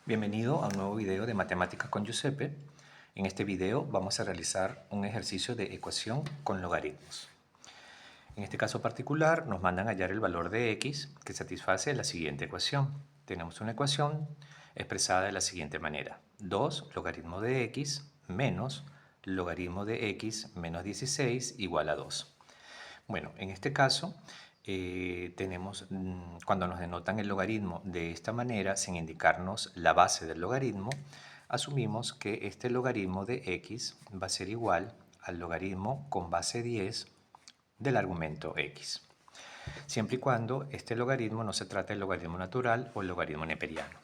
Bienvenido a un nuevo video de Matemáticas con Giuseppe. En este video vamos a realizar un ejercicio de ecuación con logaritmos. En este caso particular nos mandan a hallar el valor de x que satisface la siguiente ecuación. Tenemos una ecuación expresada de la siguiente manera. 2 logaritmo de x menos logaritmo de x menos 16 igual a 2. Bueno, en este caso tenemos, cuando nos denotan el logaritmo de esta manera, sin indicarnos la base del logaritmo, asumimos que este logaritmo de x va a ser igual al logaritmo con base 10 del argumento x, siempre y cuando este logaritmo no se trate del logaritmo natural o el logaritmo neperiano.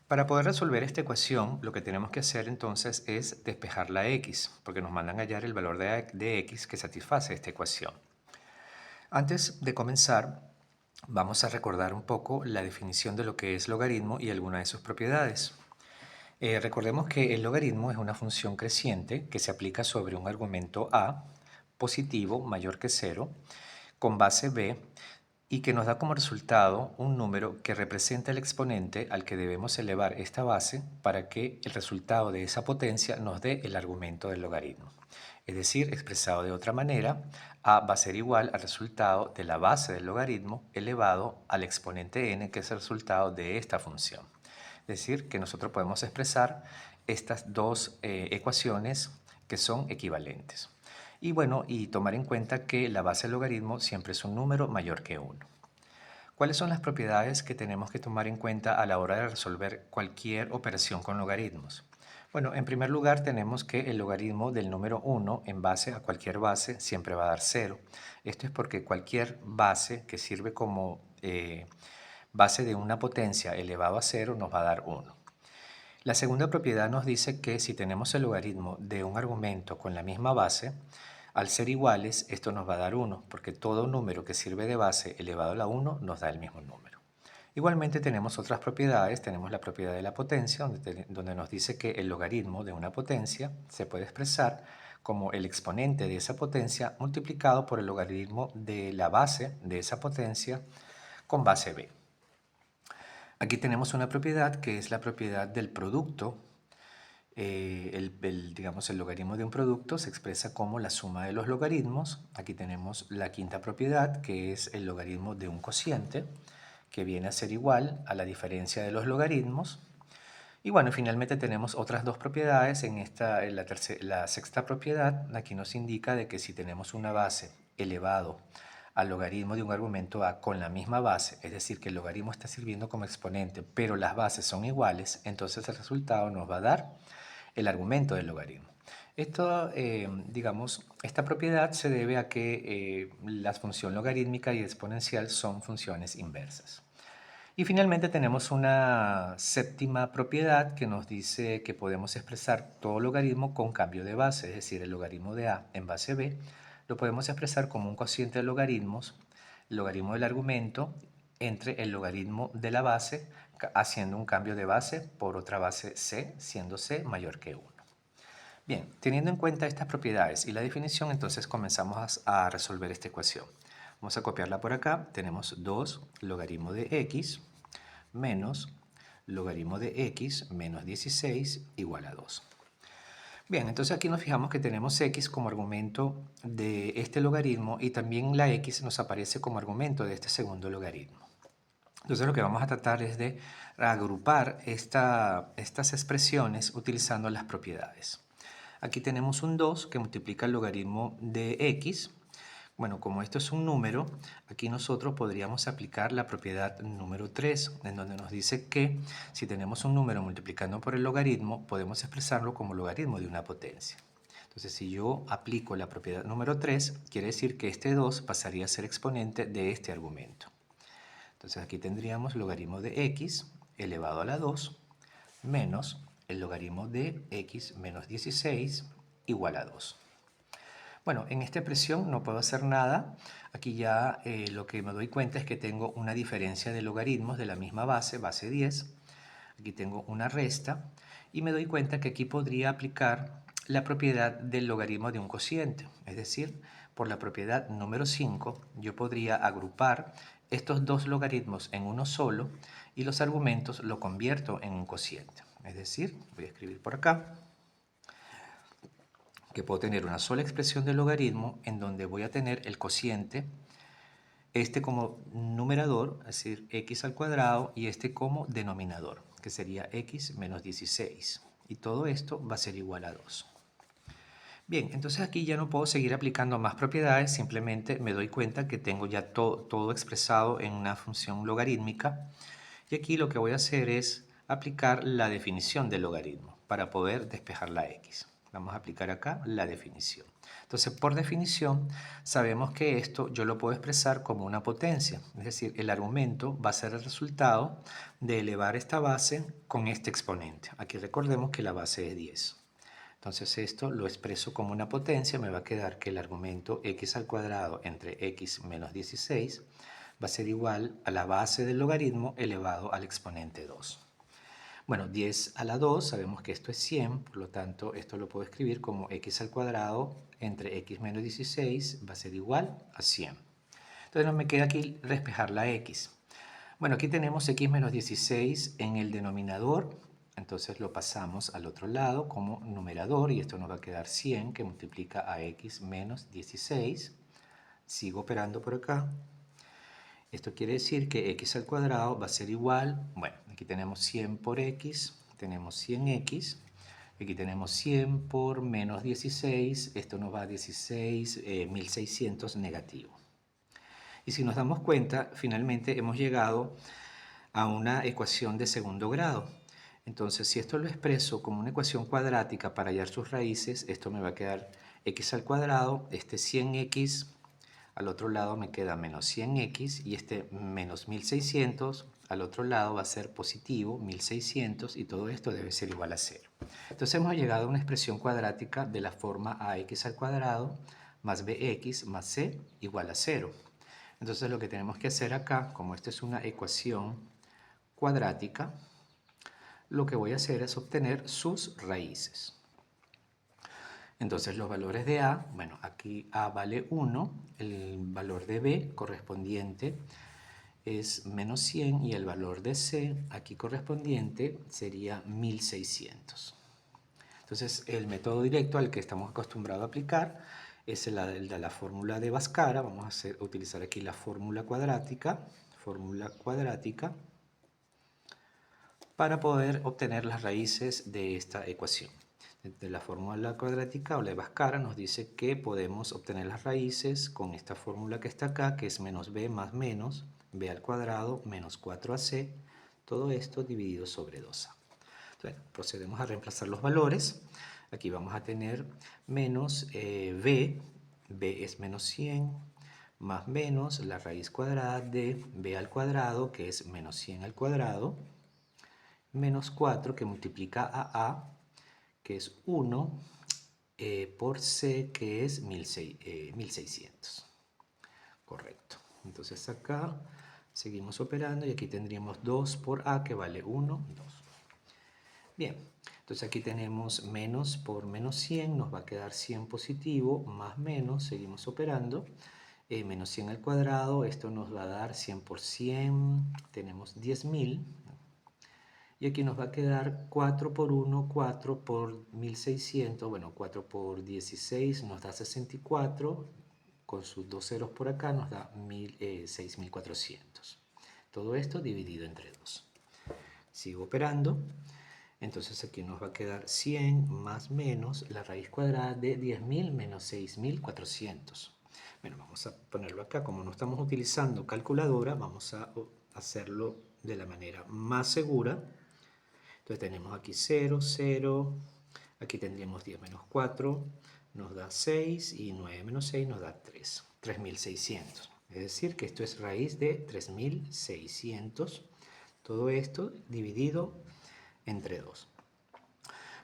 Para poder resolver esta ecuación, lo que tenemos que hacer entonces es despejar la x, porque nos mandan a hallar el valor de x que satisface esta ecuación. Antes de comenzar, vamos a recordar un poco la definición de lo que es logaritmo y algunas de sus propiedades. Recordemos que el logaritmo es una función creciente que se aplica sobre un argumento a positivo mayor que 0 con base b y que nos da como resultado un número que representa el exponente al que debemos elevar esta base para que el resultado de esa potencia nos dé el argumento del logaritmo. Es decir, expresado de otra manera, a va a ser igual al resultado de la base del logaritmo elevado al exponente n, que es el resultado de esta función. Es decir, que nosotros podemos expresar estas dos ecuaciones que son equivalentes. Y bueno, y tomar en cuenta que la base del logaritmo siempre es un número mayor que 1. ¿Cuáles son las propiedades que tenemos que tomar en cuenta a la hora de resolver cualquier operación con logaritmos? Bueno, en primer lugar tenemos que el logaritmo del número 1 en base a cualquier base siempre va a dar 0. Esto es porque cualquier base que sirve como base de una potencia elevado a 0 nos va a dar 1. La segunda propiedad nos dice que si tenemos el logaritmo de un argumento con la misma base, al ser iguales, esto nos va a dar 1, porque todo número que sirve de base elevado a la 1 nos da el mismo número. Igualmente tenemos otras propiedades, tenemos la propiedad de la potencia, donde nos dice que el logaritmo de una potencia se puede expresar como el exponente de esa potencia multiplicado por el logaritmo de la base de esa potencia con base b. Aquí tenemos una propiedad que es la propiedad del producto. Digamos, el logaritmo de un producto se expresa como la suma de los logaritmos. Aquí tenemos la quinta propiedad, que es el logaritmo de un cociente, que viene a ser igual a la diferencia de los logaritmos. Y bueno, finalmente tenemos otras dos propiedades. La sexta propiedad aquí nos indica de que si tenemos una base elevado al logaritmo de un argumento a con la misma base, es decir, que el logaritmo está sirviendo como exponente, pero las bases son iguales, entonces el resultado nos va a dar el argumento del logaritmo. Digamos, esta propiedad se debe a que la función logarítmica y exponencial son funciones inversas. Y finalmente tenemos una séptima propiedad que nos dice que podemos expresar todo logaritmo con cambio de base, es decir, el logaritmo de a en base b, lo podemos expresar como un cociente de logaritmos, el logaritmo del argumento entre el logaritmo de la base, haciendo un cambio de base por otra base c, siendo c mayor que 1. Bien, teniendo en cuenta estas propiedades y la definición, entonces comenzamos a resolver esta ecuación. Vamos a copiarla por acá. Tenemos 2 logaritmo de x menos logaritmo de x menos 16 igual a 2. Bien, entonces aquí nos fijamos que tenemos x como argumento de este logaritmo y también la x nos aparece como argumento de este segundo logaritmo. Entonces lo que vamos a tratar es de agrupar estas expresiones utilizando las propiedades. Aquí tenemos un 2 que multiplica el logaritmo de x. Bueno, como esto es un número, aquí nosotros podríamos aplicar la propiedad número 3, en donde nos dice que si tenemos un número multiplicando por el logaritmo, podemos expresarlo como logaritmo de una potencia. Entonces, si yo aplico la propiedad número 3, quiere decir que este 2 pasaría a ser exponente de este argumento. Entonces, aquí tendríamos logaritmo de x elevado a la 2 menos el logaritmo de x menos 16 igual a 2. Bueno, en esta expresión no puedo hacer nada. Aquí ya lo que me doy cuenta es que tengo una diferencia de logaritmos de la misma base, base 10. Aquí tengo una resta y me doy cuenta que aquí podría aplicar la propiedad del logaritmo de un cociente. Es decir, por la propiedad número 5 yo podría agrupar estos dos logaritmos en uno solo y los argumentos lo convierto en un cociente. Es decir, voy a escribir por acá que puedo tener una sola expresión de logaritmo en donde voy a tener el cociente, este como numerador, es decir, x al cuadrado, y este como denominador, que sería x menos 16. Y todo esto va a ser igual a 2. Bien, entonces aquí ya no puedo seguir aplicando más propiedades, simplemente me doy cuenta que tengo ya todo expresado en una función logarítmica. Y aquí lo que voy a hacer es aplicar la definición del logaritmo para poder despejar la x. Vamos a aplicar acá la definición. Entonces, por definición, sabemos que esto yo lo puedo expresar como una potencia. Es decir, el argumento va a ser el resultado de elevar esta base con este exponente. Aquí recordemos que la base es 10. Entonces esto lo expreso como una potencia, me va a quedar que el argumento x al cuadrado entre x menos 16 va a ser igual a la base del logaritmo elevado al exponente 2. Bueno, 10 a la 2, sabemos que esto es 100, por lo tanto esto lo puedo escribir como x al cuadrado entre x menos 16 va a ser igual a 100. Entonces nos me queda aquí despejar la x. Bueno, aquí tenemos x menos 16 en el denominador, entonces lo pasamos al otro lado como numerador y esto nos va a quedar 100 que multiplica a x menos 16. Sigo operando por acá. Esto quiere decir que x al cuadrado va a ser igual, bueno, aquí tenemos 100 por x, tenemos 100x, aquí tenemos 100 por menos 16, esto nos va a 16, 1600 negativo. Y si nos damos cuenta, finalmente hemos llegado a una ecuación de segundo grado. Entonces, si esto lo expreso como una ecuación cuadrática para hallar sus raíces, esto me va a quedar x al cuadrado, este 100x, al otro lado me queda menos 100x y este menos 1600 al otro lado va a ser positivo 1600 y todo esto debe ser igual a 0. Entonces hemos llegado a una expresión cuadrática de la forma ax al cuadrado más bx más c igual a 0. Entonces lo que tenemos que hacer acá, como esta es una ecuación cuadrática, lo que voy a hacer es obtener sus raíces. Entonces los valores de a, bueno, aquí a vale 1, el valor de b correspondiente es menos 100 y el valor de c aquí correspondiente sería 1600. Entonces el método directo al que estamos acostumbrados a aplicar es el de la fórmula de Bhaskara. Vamos a utilizar aquí la fórmula cuadrática para poder obtener las raíces de esta ecuación. De la fórmula cuadrática o la de Bhaskara nos dice que podemos obtener las raíces con esta fórmula que está acá, que es menos b más menos b al cuadrado menos 4ac, todo esto dividido sobre 2a. Bueno, procedemos a reemplazar los valores. Aquí vamos a tener menos b es menos 100, más menos la raíz cuadrada de b al cuadrado, que es menos 100 al cuadrado, menos 4 que multiplica a, que es 1, por c, que es 1600. Correcto. Entonces acá seguimos operando y aquí tendríamos 2 por a, que vale 1, 2. Bien, entonces aquí tenemos menos por menos 100, nos va a quedar 100 positivo, más menos, seguimos operando. Menos 100 al cuadrado, esto nos va a dar 100 por 100, tenemos 10.000. Y aquí nos va a quedar 4 por 1, 4 por 1600, bueno, 4 por 16 nos da 64, con sus dos ceros por acá nos da 6400. Todo esto dividido entre 2. Sigo operando, entonces aquí nos va a quedar 100 más menos la raíz cuadrada de 10.000 menos 6400. Bueno, vamos a ponerlo acá, como no estamos utilizando calculadora, vamos a hacerlo de la manera más segura. Entonces tenemos aquí 0, 0, aquí tendríamos 10 menos 4, nos da 6 y 9 menos 6 nos da 3, 3600. Es decir, que esto es raíz de 3600, todo esto dividido entre 2.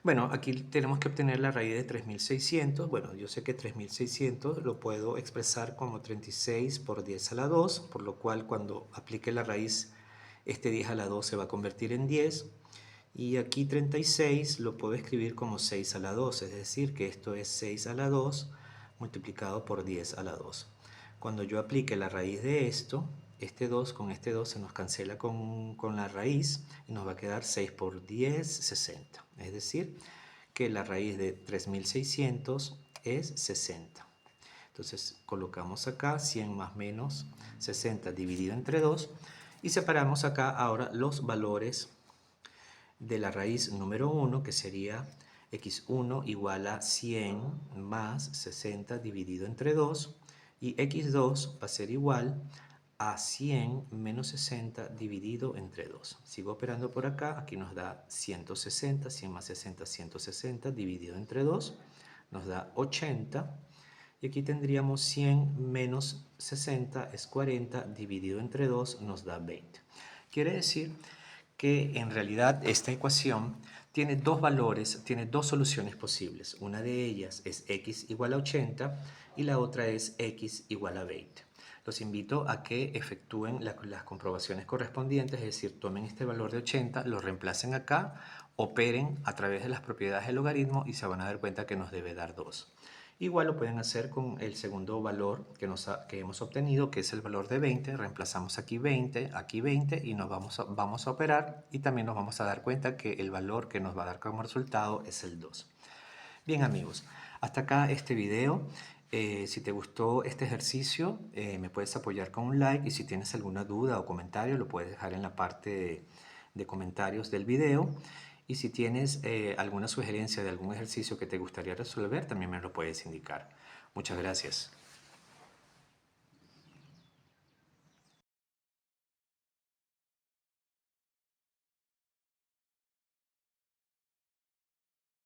Bueno, aquí tenemos que obtener la raíz de 3600. Bueno, yo sé que 3600 lo puedo expresar como 36 por 10 a la 2, por lo cual cuando aplique la raíz, este 10 a la 2 se va a convertir en 10. Y aquí 36 lo puedo escribir como 6 a la 2, es decir, que esto es 6 a la 2 multiplicado por 10 a la 2. Cuando yo aplique la raíz de esto, este 2 con este 2 se nos cancela con la raíz y nos va a quedar 6 por 10, 60. Es decir, que la raíz de 3600 es 60. Entonces colocamos acá 100 más menos 60 dividido entre 2 y separamos acá ahora los valores de la raíz número 1, que sería x1 igual a 100 más 60 dividido entre 2, y x2 va a ser igual a 100 menos 60 dividido entre 2. Sigo operando por acá, aquí nos da 160, 100 más 60, 160 dividido entre 2, nos da 80, y aquí tendríamos 100 menos 60 es 40 dividido entre 2 nos da 20. Quiere decir que en realidad esta ecuación tiene dos valores, tiene dos soluciones posibles. Una de ellas es x igual a 80 y la otra es x igual a 20. Los invito a que efectúen las comprobaciones correspondientes, es decir, tomen este valor de 80, lo reemplacen acá, operen a través de las propiedades del logaritmo y se van a dar cuenta que nos debe dar 2. Igual lo pueden hacer con el segundo valor que hemos obtenido, que es el valor de 20. Reemplazamos aquí 20 y nos vamos a operar y también nos vamos a dar cuenta que el valor que nos va a dar como resultado es el 2. Bien amigos, hasta acá este video. Si te gustó este ejercicio, me puedes apoyar con un like, y si tienes alguna duda o comentario lo puedes dejar en la parte de comentarios del video. Y si tienes alguna sugerencia de algún ejercicio que te gustaría resolver, también me lo puedes indicar. Muchas gracias.